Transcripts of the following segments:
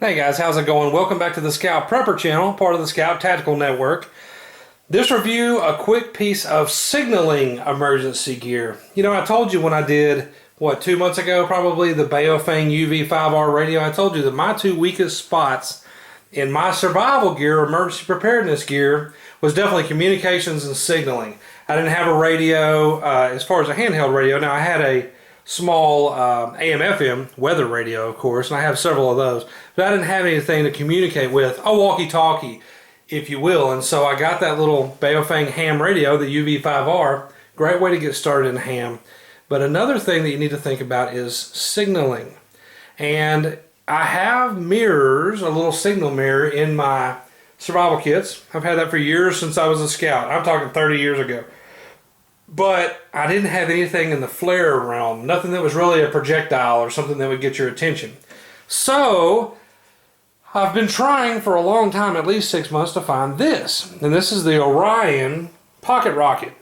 Hey guys, how's it going? Welcome back to the Scout Prepper channel, part of the Scout Tactical Network. This review, a quick piece of signaling emergency gear. You know, I told you when I did, 2 months ago probably, the Baofeng UV5R radio, I told you that my two weakest spots in my survival gear, emergency preparedness gear, was definitely communications and signaling. I didn't have a radio, as far as a handheld radio. Now I had a small AM/FM weather radio, of course, and I have several of those, but I didn't have anything to communicate with, a walkie-talkie, if you will, and so I got that little Baofeng ham radio, the UV5R. Great way to get started in ham. But another thing that you need to think about is signaling. And I have mirrors, a little signal mirror in my survival kits. I've had that for years, since I was a scout. I'm talking 30 years ago. But I didn't have anything in the flare realm, nothing that was really a projectile or something that would get your attention. So I've been trying for a long time, at least 6 months, to find this. And this is the Orion Pocket Rocket.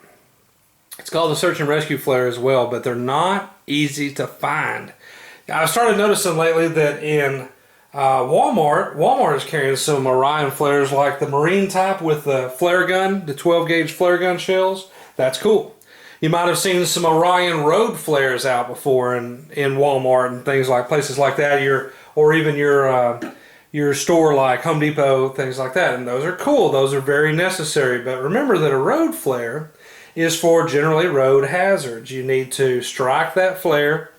It's called a search and rescue flare as well, but they're not easy to find. I've started noticing lately that in Walmart is carrying some Orion flares, like the Marine type with the flare gun, the 12 gauge flare gun shells. That's cool. You might have seen some Orion road flares out before in Walmart and things like places like that, or even your store like Home Depot, things like that. And those are cool. Those are very necessary. But remember that a road flare is for generally road hazards. You need to strike that flare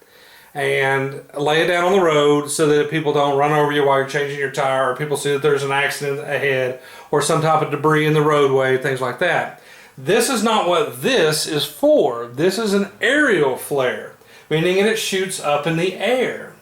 and lay it down on the road so that people don't run over you while you're changing your tire, or people see that there's an accident ahead, or some type of debris in the roadway, things like that. This is not what this is for. This is an aerial flare, meaning that it shoots up in the air.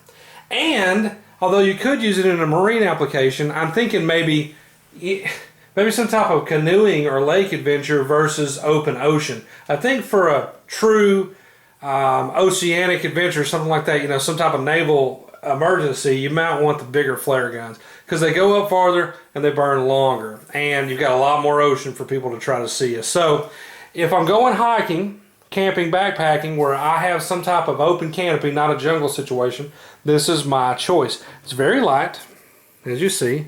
And although you could use it in a marine application, I'm thinking maybe some type of canoeing or lake adventure versus open ocean. I think for a true oceanic adventure, something like that, you know, some type of naval emergency, you might want the bigger flare guns because they go up farther and they burn longer, and you've got a lot more ocean for people to try to see you. So if I'm going hiking, camping, backpacking, where I have some type of open canopy, not a jungle situation, this is my choice. It's very light, as you see.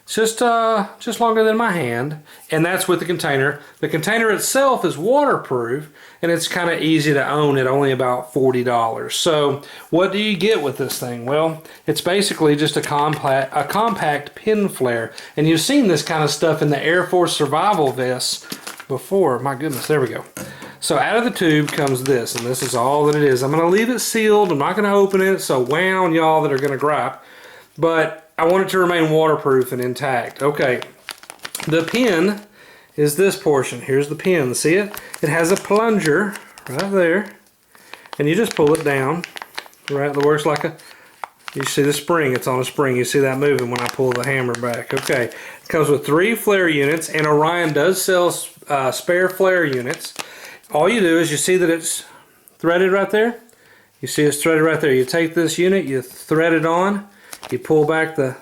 It's just longer than my hand, and that's with the container. The container itself is waterproof, and it's kind of easy to own at only about $40. So what do you get with this thing? Well, it's basically just a compact pin flare, and you've seen this kind of stuff in the Air Force survival vests before. My goodness, there we go. So out of the tube comes this, and this is all that it is. I'm going to leave it sealed. I'm not going to open it, so wow on y'all that are going to gripe. But I want it to remain waterproof and intact. Okay, the pin is this portion. Here's the pin. See it? It has a plunger right there, and you just pull it down. Right, it works like you see the spring. It's on a spring. You see that moving when I pull the hammer back. Okay, it comes with 3 flare units, and Orion does sell spare flare units. All you do is you see that it's threaded right there. You see it's threaded right there. You take this unit, you thread it on. You pull back the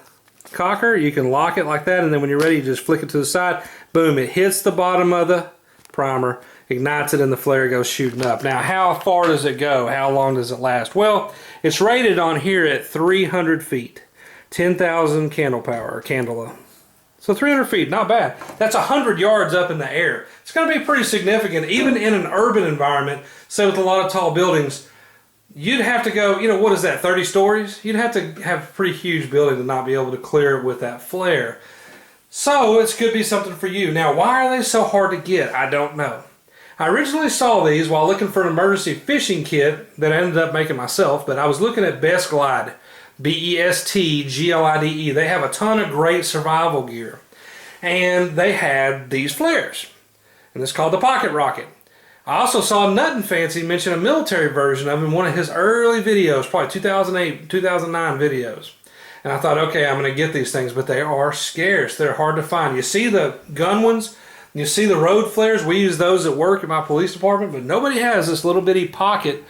cocker, you can lock it like that, and then when you're ready, you just flick it to the side. Boom, it hits the bottom of the primer, ignites it, and the flare goes shooting up. Now, how far does it go? How long does it last? Well, it's rated on here at 300 feet, 10,000 candle power, or candela. So 300 feet, not bad. That's 100 yards up in the air. It's going to be pretty significant, even in an urban environment, say with a lot of tall buildings. You'd have to go, you know, what is that, 30 stories? You'd have to have a pretty huge building to not be able to clear it with that flare. So it could be something for you. Now, why are they so hard to get? I don't know. I originally saw these while looking for an emergency fishing kit that I ended up making myself, but I was looking at Best Glide, BESTGLIDE. They have a ton of great survival gear, and they had these flares, and it's called the Pocket Rocket. I also saw Nut and Fancy mention a military version of it in one of his early videos, probably 2008, 2009 videos. And I thought, okay, I'm going to get these things, but they are scarce. They're hard to find. You see the gun ones, you see the road flares. We use those at work at my police department, but nobody has this little bitty pocket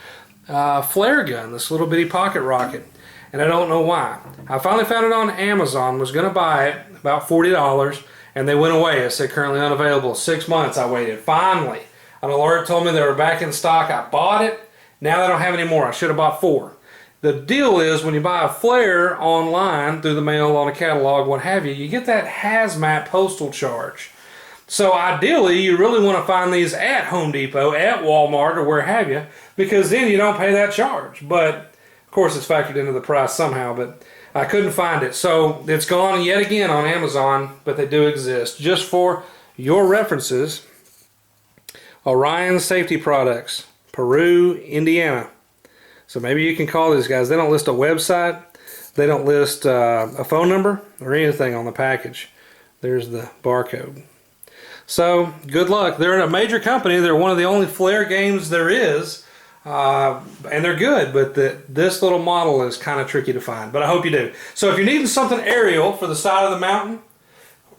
flare gun, this little bitty pocket rocket. And I don't know why. I finally found it on Amazon, was going to buy it, about $40, and they went away. It said currently unavailable. 6 months I waited. Finally, an alert told me they were back in stock. I bought it. Now they don't have any more. I should have bought 4. The deal is when you buy a flare online through the mail on a catalog, what have you, you get that hazmat postal charge. So ideally, you really want to find these at Home Depot, at Walmart, or where have you, because then you don't pay that charge. But of course, it's factored into the price somehow, but I couldn't find it. So it's gone yet again on Amazon, but they do exist. Just for your references, Orion Safety Products, Peru, Indiana. So maybe you can call these guys. They don't list a website. They don't list a phone number or anything on the package. There's the barcode. So good luck. They're a major company. They're one of the only flare games there is. And they're good, but this little model is kind of tricky to find. But I hope you do. So if you're needing something aerial for the side of the mountain,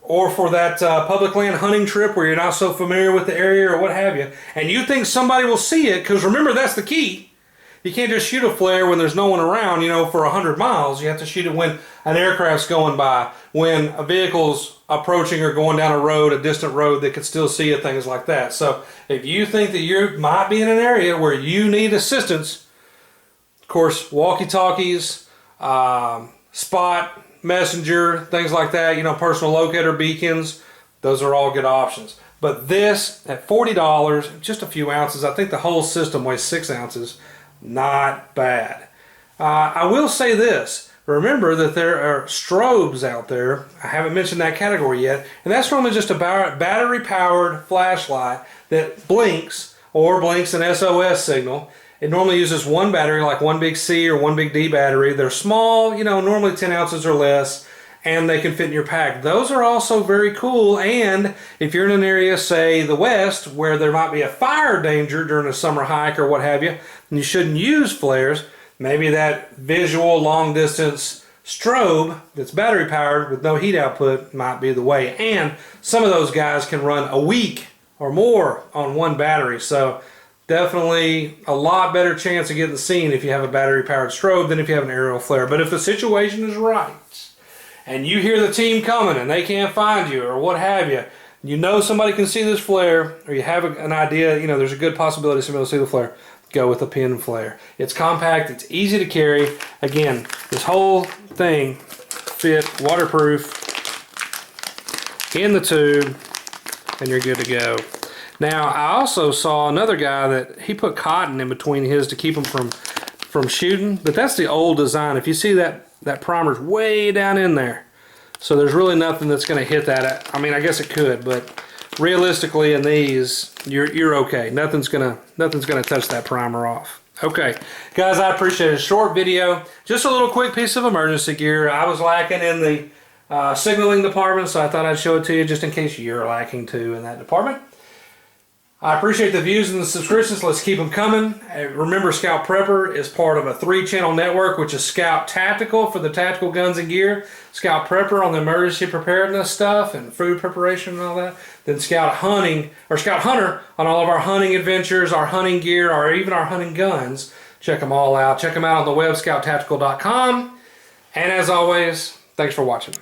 or for that public land hunting trip where you're not so familiar with the area or what have you, and you think somebody will see it, because remember, that's the key. You can't just shoot a flare when there's no one around, you know, for 100 miles. You have to shoot it when an aircraft's going by, when a vehicle's approaching or going down a road, a distant road that could still see it, things like that. So if you think that you might be in an area where you need assistance, of course, walkie-talkies, spot, messenger, things like that, you know, personal locator beacons, those are all good options. But this, at $40, just a few ounces, I think the whole system weighs 6 ounces, not bad. I will say this, remember that there are Strobes out there. I haven't mentioned that category yet, and that's normally just a battery-powered flashlight that blinks, or blinks an SOS signal. It normally uses one battery, like one big C or one big D battery. They're small, you know, normally 10 ounces or less, and they can fit in your pack. Those are also very cool, and if you're in an area, say the West, where there might be a fire danger during a summer hike or what have you, and you shouldn't use flares, maybe that visual long-distance strobe that's battery-powered with no heat output might be the way. And some of those guys can run a week or more on one battery, so definitely a lot better chance of getting seen if you have a battery-powered strobe than if you have an aerial flare. But if the situation is right, and you hear the team coming and they can't find you or what have you, you know somebody can see this flare, or you have an idea, you know, there's a good possibility somebody will see the flare, go with a pin flare. It's compact, it's easy to carry. Again, this whole thing fit waterproof in the tube, and you're good to go. Now, I also saw another guy that he put cotton in between his to keep them from shooting, but that's the old design. If you see that primer's way down in there, so there's really nothing that's going to hit that. I mean, I guess it could, but realistically in these, you're okay. Nothing's gonna touch that primer off. Okay, guys, I appreciate it. Short video, just a little quick piece of emergency gear. I was lacking in the signaling department, so I thought I'd show it to you just in case you're lacking too in that department. I appreciate the views and the subscriptions. Let's keep them coming. Remember, Scout Prepper is part of a 3-channel network, which is Scout Tactical for the tactical guns and gear, Scout Prepper on the emergency preparedness stuff and food preparation and all that, then Scout Hunting, or Scout Hunter on all of our hunting adventures, our hunting gear, or even our hunting guns. Check them all out. Check them out on the web, scouttactical.com. And as always, thanks for watching.